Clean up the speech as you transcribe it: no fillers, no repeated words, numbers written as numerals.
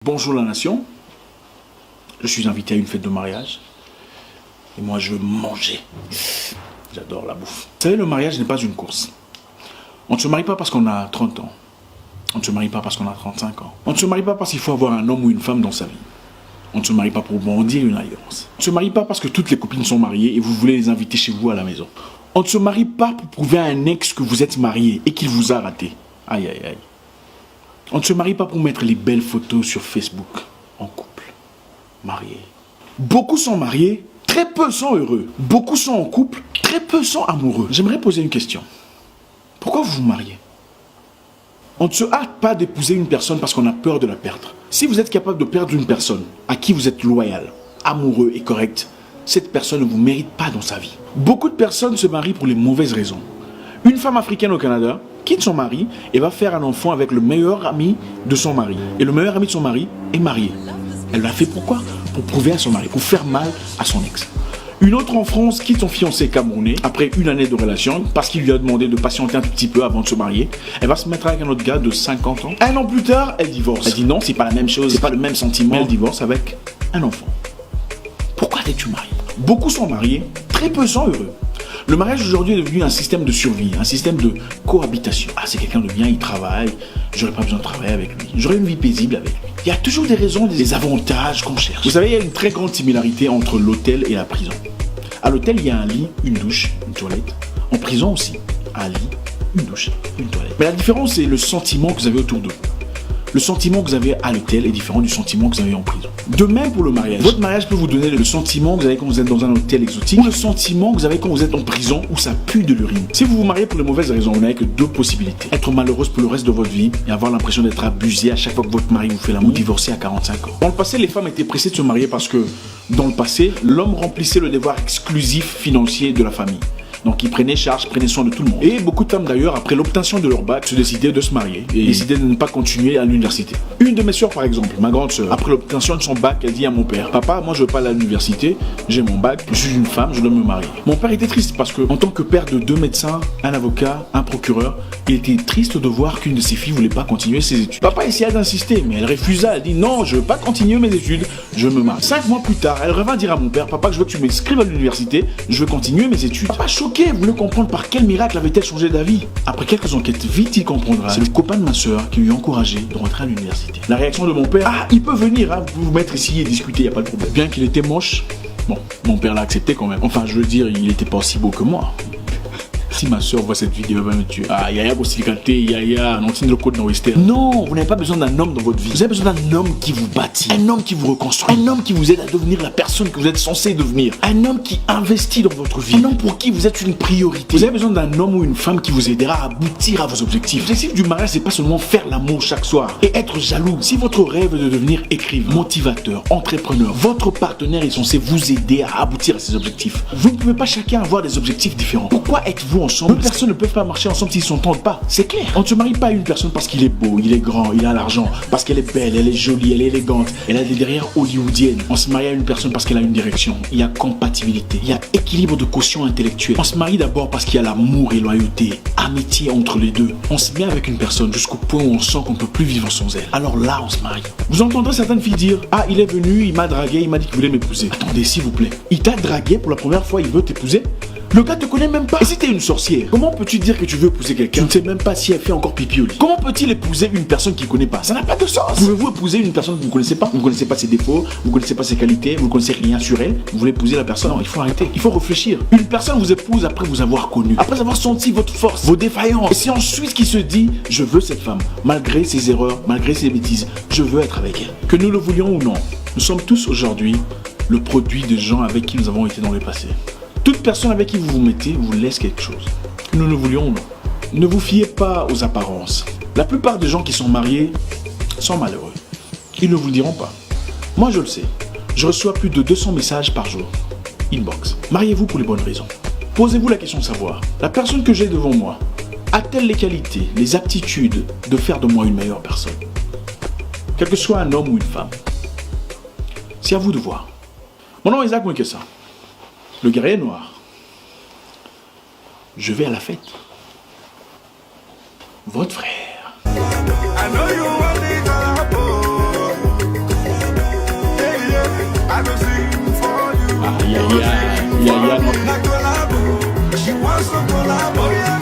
Bonjour la nation, je suis invité à une fête de mariage et moi je veux manger. J'adore la bouffe. Vous savez, le mariage n'est pas une course. On ne se marie pas parce qu'on a 30 ans. On ne se marie pas parce qu'on a 35 ans. On ne se marie pas parce qu'il faut avoir un homme ou une femme dans sa vie. On ne se marie pas pour bondir une alliance. On ne se marie pas parce que toutes les copines sont mariées et vous voulez les inviter chez vous à la maison. On ne se marie pas pour prouver à un ex que vous êtes marié et qu'il vous a raté. Aïe aïe aïe. On ne se marie pas pour mettre les belles photos sur Facebook, en couple, mariés. Beaucoup sont mariés, très peu sont heureux. Beaucoup sont en couple, très peu sont amoureux. J'aimerais poser une question. Pourquoi vous vous mariez? On ne se hâte pas d'épouser une personne parce qu'on a peur de la perdre. Si vous êtes capable de perdre une personne à qui vous êtes loyal, amoureux et correct, cette personne ne vous mérite pas dans sa vie. Beaucoup de personnes se marient pour les mauvaises raisons. Une femme africaine au Canada quitte son mari et va faire un enfant avec le meilleur ami de son mari. Et le meilleur ami de son mari est marié. Elle l'a fait pourquoi? Pour prouver à son mari, pour faire mal à son ex. Une autre en France quitte son fiancé camerounais après une année de relation parce qu'il lui a demandé de patienter un tout petit peu avant de se marier. Elle va se mettre avec un autre gars de 50 ans. Un an plus tard, elle divorce. Elle dit non, c'est pas la même chose, c'est pas le même sentiment. Elle divorce avec un enfant. Pourquoi t'es-tu marié? Beaucoup sont mariés, très peu sont heureux. Le mariage aujourd'hui est devenu un système de survie, un système de cohabitation. Ah, c'est quelqu'un de bien, il travaille, j'aurais pas besoin de travailler avec lui, j'aurais une vie paisible avec lui. Il y a toujours des raisons, des avantages qu'on cherche. Vous savez, il y a une très grande similarité entre l'hôtel et la prison. À l'hôtel, il y a un lit, une douche, une toilette. En prison aussi, un lit, une douche, une toilette. Mais la différence, c'est le sentiment que vous avez autour d'eux. Le sentiment que vous avez à l'hôtel est différent du sentiment que vous avez en prison. De même pour le mariage. Votre mariage peut vous donner le sentiment que vous avez quand vous êtes dans un hôtel exotique ou le sentiment que vous avez quand vous êtes en prison où ça pue de l'urine. Si vous vous mariez pour les mauvaises raisons, vous n'avez que deux possibilités. Être malheureuse pour le reste de votre vie et avoir l'impression d'être abusée à chaque fois que votre mari vous fait l'amour, ou divorcer à 45 ans. Dans le passé, les femmes étaient pressées de se marier parce que, dans le passé, l'homme remplissait le devoir exclusif financier de la famille. Donc ils prenaient charge, prenaient soin de tout le monde. Et beaucoup de femmes d'ailleurs, après l'obtention de leur bac, se décidaient de se marier et décidaient de ne pas continuer à l'université. Une de mes soeurs par exemple, ma grande soeur, après l'obtention de son bac, elle dit à mon père: papa, moi je veux pas aller à l'université, j'ai mon bac, je suis une femme, je dois me marier. Mon père était triste parce que, en tant que père de deux médecins, un avocat, un procureur, il était triste de voir qu'une de ses filles voulait pas continuer ses études. Papa essaya d'insister, mais elle refusa, elle dit: non, je veux pas continuer mes études, je me marie. 5 mois plus tard, elle revint dire à mon père: papa, je veux que tu m'inscrives à l'université, je veux continuer mes études. Papa choqué, voulait comprendre par quel miracle avait-elle changé d'avis. Après quelques enquêtes, vite il comprendra. C'est le copain de ma soeur qui lui a encouragé de rentrer à l'université. La réaction de mon père: ah, il peut venir, hein, vous mettre ici et discuter, y a pas de problème. Bien qu'il était moche, bon, mon père l'a accepté quand même. Enfin, je veux dire, il était pas aussi beau que moi. Si ma soeur voit cette vidéo, elle va me tuer. Ah, Yaya Bosilikate, Yaya, Nantine le Code dans Western. Non, vous n'avez pas besoin d'un homme dans votre vie. Vous avez besoin d'un homme qui vous bâtit, un homme qui vous reconstruit, un homme qui vous aide à devenir la personne que vous êtes censé devenir, un homme qui investit dans votre vie, un homme pour qui vous êtes une priorité. Vous avez besoin d'un homme ou une femme qui vous aidera à aboutir à vos objectifs. L'objectif du mariage, c'est pas seulement faire l'amour chaque soir et être jaloux. Si votre rêve est de devenir écrivain, motivateur, entrepreneur, votre partenaire est censé vous aider à aboutir à ces objectifs. Vous ne pouvez pas chacun avoir des objectifs différents. Pourquoi êtes-vous ensemble? Deux personnes ne peuvent pas marcher ensemble s'ils ne s'entendent pas. C'est clair. On ne se marie pas à une personne parce qu'il est beau, il est grand, il a l'argent, parce qu'elle est belle, elle est jolie, elle est élégante, elle a des derrières hollywoodiennes. On se marie à une personne parce qu'elle a une direction. Il y a compatibilité, il y a équilibre de quotient intellectuel. On se marie d'abord parce qu'il y a l'amour et loyauté, amitié entre les deux. On se met avec une personne jusqu'au point où on sent qu'on ne peut plus vivre sans elle. Alors là, on se marie. Vous entendrez certaines filles dire: ah, il est venu, il m'a dragué, il m'a dit qu'il voulait m'épouser. Attendez, s'il vous plaît. Il t'a dragué pour la première fois, il veut t'épouser? Le gars te connaît même pas. Et si t'es une sorcière, comment peux-tu dire que tu veux épouser quelqu'un? Tu ne sais même pas si elle fait encore pipi au lit. Comment peut-il épouser une personne qu'il ne connaît pas? Ça n'a pas de sens. Pouvez-vous épouser une personne que vous ne connaissez pas? Vous ne connaissez pas ses défauts, vous ne connaissez pas ses qualités, vous ne connaissez rien sur elle. Vous voulez épouser la personne? Non, il faut arrêter. Il faut réfléchir. Une personne vous épouse après vous avoir connu, après avoir senti votre force, vos défaillances. Et c'est ensuite qu'il se dit: je veux cette femme, malgré ses erreurs, malgré ses bêtises, je veux être avec elle. Que nous le voulions ou non, nous sommes tous aujourd'hui le produit de gens avec qui nous avons été dans le passé. Toute personne avec qui vous vous mettez vous laisse quelque chose. Que nous le voulions ou non. Ne vous fiez pas aux apparences. La plupart des gens qui sont mariés sont malheureux. Ils ne vous le diront pas. Moi je le sais. Je reçois plus de 200 messages par jour. Inbox. Mariez-vous pour les bonnes raisons. Posez-vous la question de savoir: la personne que j'ai devant moi a-t-elle les qualités, les aptitudes de faire de moi une meilleure personne? Quel que soit un homme ou une femme. C'est à vous de voir. Mon nom est Isaac Mouekessa. Le guerrier noir. Je vais à la fête. Votre frère. y a notre... La collabo, she wants to collabo, yeah.